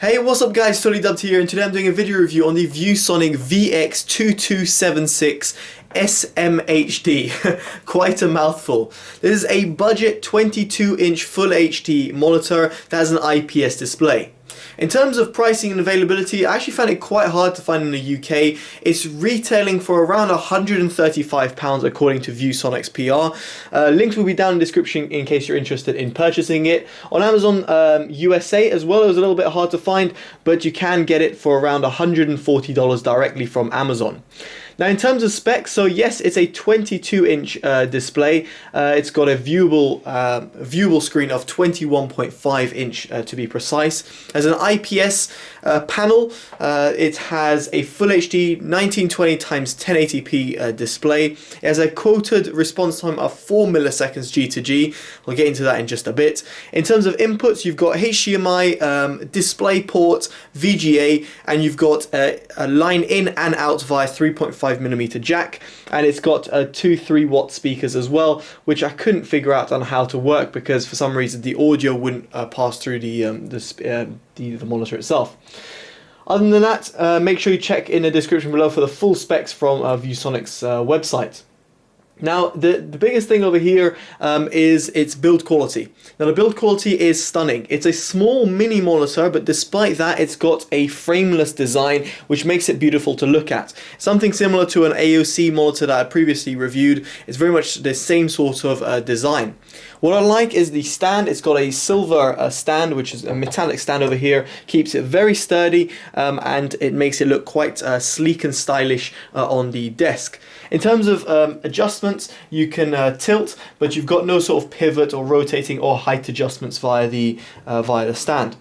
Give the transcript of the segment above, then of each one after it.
Hey, what's up guys, TotallyDubbed here, and today I'm doing a video review on the ViewSonic VX2276-SMHD. Quite a mouthful. This is a budget 22-inch Full HD monitor that has an IPS display. In terms of pricing and availability, I actually found it quite hard to find in the UK. It's retailing for around £135 according to ViewSonic's PR. Links will be down in the description in case you're interested in purchasing it. On Amazon USA as well, it was a little bit hard to find, but you can get it for around $140 directly from Amazon. Now in terms of specs, so yes, it's a 22-inch display. It's got a viewable screen of 21.5 inch to be precise. As an IPS panel, it has a Full HD 1920x1080p display. It has a quoted response time of 4 milliseconds G to G. We'll get into that in just a bit. In terms of inputs, you've got HDMI, DisplayPort, VGA, and you've got a line in and out via 3.5mm jack, and it's got 2 3-watt speakers as well, which I couldn't figure out on how to work because for some reason the audio wouldn't pass through the monitor itself. Other than that, make sure you check in the description below for the full specs from ViewSonic's website. Now, the biggest thing over here is its build quality. Now, the build quality is stunning. It's a small mini monitor, but despite that, it's got a frameless design, which makes it beautiful to look at. Something similar to an AOC monitor that I previously reviewed. It's very much the same sort of design. What I like is the stand. It's got a silver stand, which is a metallic stand over here. Keeps it very sturdy, and it makes it look quite sleek and stylish on the desk. In terms of adjustments, you can tilt, but you've got no sort of pivot or rotating or height adjustments via the stand.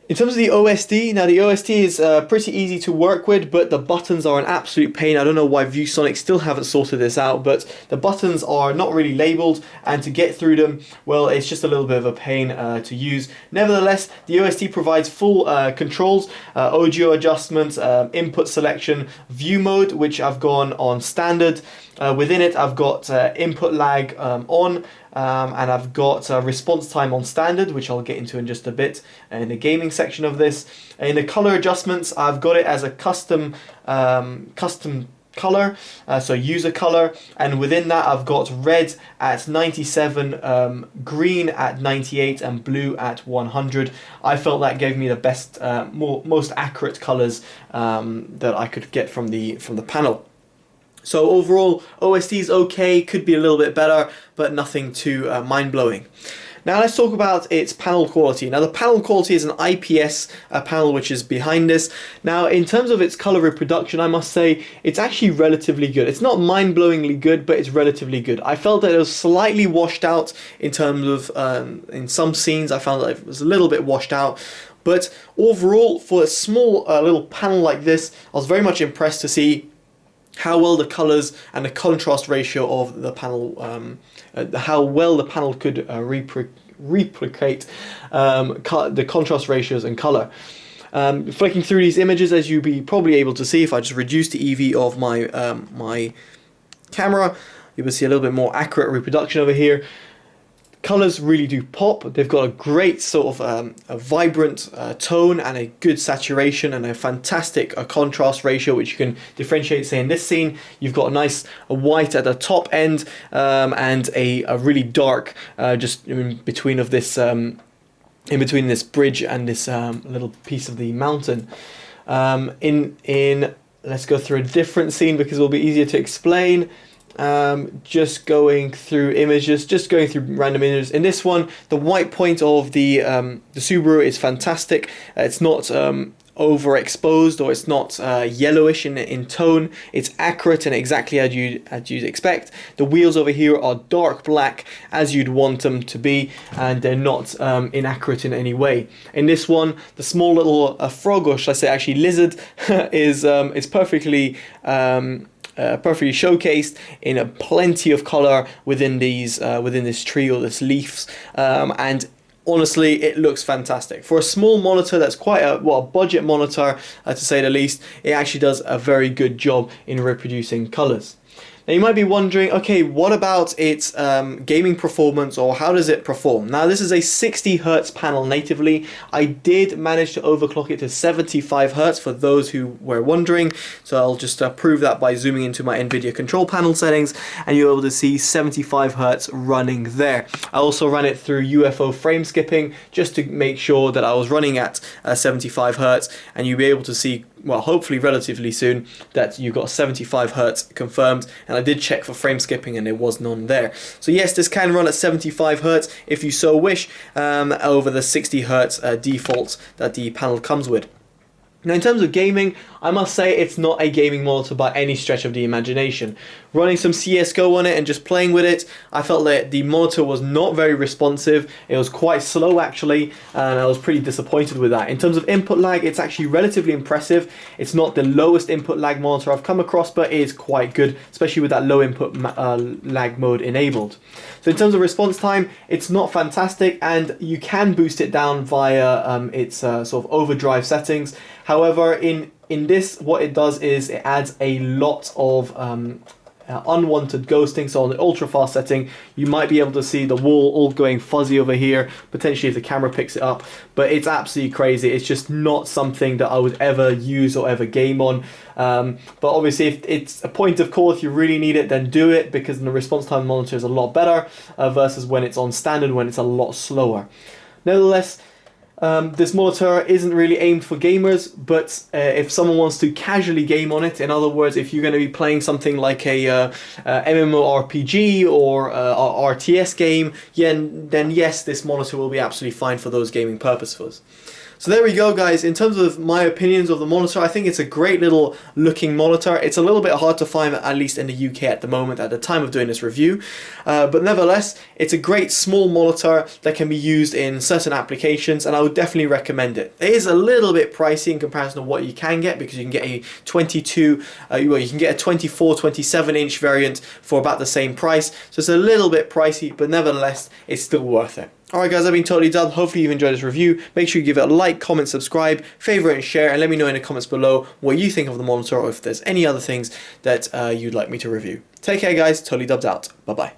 In terms of the OSD, now the OSD is pretty easy to work with, but the buttons are an absolute pain. I don't know why ViewSonic still haven't sorted this out, but the buttons are not really labeled, and to get through them, well, it's just a little bit of a pain to use. Nevertheless, the OSD provides full controls, audio adjustments, input selection, view mode, which I've gone on standard. Within it, I've got input lag on, and I've got response time on standard, which I'll get into in just a bit in the gaming section of this. In the color adjustments, I've got it as a custom color, so user color, and within that I've got red at 97, green at 98, and blue at 100. I felt that gave me the best, most accurate colors that I could get from the panel. So overall, OSD is okay, could be a little bit better, but nothing too mind-blowing. Now let's talk about its panel quality. Now the panel quality is an IPS panel which is behind this. Now in terms of its color reproduction, I must say it's actually relatively good. It's not mind-blowingly good, but it's relatively good. I felt that it was slightly washed out in terms of, in some scenes I found that it was a little bit washed out. But overall, for a small little panel like this, I was very much impressed to see how well the colors and the contrast ratio of the panel, how well the panel could replicate the contrast ratios and color. Flicking through these images, as you'll be probably able to see, if I just reduce the EV of my my camera, you will see a little bit more accurate reproduction over here. Colors really do pop. They've got a great sort of a vibrant tone and a good saturation and a fantastic contrast ratio, which you can differentiate. Say in this scene, you've got a nice white at the top end, and a really dark just in between of this in between this bridge and this little piece of the mountain. Let's go through a different scene because it will be easier to explain. Just going through images, just going through random images. In this one, the white point of the Subaru is fantastic. It's not overexposed, or it's not yellowish in tone. It's accurate and exactly as you'd expect. The wheels over here are dark black as you'd want them to be, and they're not inaccurate in any way. In this one, the small little frog, or should I say actually lizard, is perfectly perfectly showcased in plenty of color within these within this tree or this leaves, and honestly it looks fantastic for a small monitor. That's quite a budget monitor, to say the least. It actually does a very good job in reproducing colors. Now you might be wondering, okay, what about its gaming performance, or how does it perform? Now this is a 60 Hz panel natively. I did manage to overclock it to 75 Hz for those who were wondering. So I'll just prove that by zooming into my NVIDIA control panel settings, and you're able to see 75 Hz running there. I also ran it through UFO frame skipping just to make sure that I was running at 75 Hz, and you'll be able to see, well, hopefully relatively soon, that you got 75 Hz confirmed. And I did check for frame skipping and there was none there. So yes, this can run at 75 Hz if you so wish, over the 60 Hz default that the panel comes with. Now in terms of gaming, I must say it's not a gaming monitor by any stretch of the imagination. Running some CSGO on it and just playing with it, I felt that the monitor was not very responsive. It was quite slow actually, and I was pretty disappointed with that. In terms of input lag, it's actually relatively impressive. It's not the lowest input lag monitor I've come across, but it is quite good, especially with that low input lag mode enabled. So in terms of response time, it's not fantastic, and you can boost it down via its sort of overdrive settings. However, in this, what it does is it adds a lot of unwanted ghosting. So on the ultra fast setting, you might be able to see the wall all going fuzzy over here, potentially if the camera picks it up, but it's absolutely crazy. It's just not something that I would ever use or ever game on. But obviously if it's a point of call, if you really need it, then do it, because the response time monitor is a lot better versus when it's on standard, when it's a lot slower. Nevertheless, this monitor isn't really aimed for gamers, but if someone wants to casually game on it, in other words, if you're going to be playing something like a MMORPG or a RTS game, then yes, this monitor will be absolutely fine for those gaming purposes. So there we go, guys. In terms of my opinions of the monitor, I think it's a great little looking monitor. It's a little bit hard to find, at least in the UK at the moment, at the time of doing this review. But nevertheless, it's a great small monitor that can be used in certain applications, and I would definitely recommend it. It is a little bit pricey in comparison to what you can get, because you can get a 24, 27 inch variant for about the same price. So it's a little bit pricey, but nevertheless, it's still worth it. Alright guys, I've been Totally Dubbed. Hopefully you've enjoyed this review. Make sure you give it a like, comment, subscribe, favourite and share, and let me know in the comments below what you think of the monitor, or if there's any other things that you'd like me to review. Take care guys, Totally Dubbed out. Bye bye.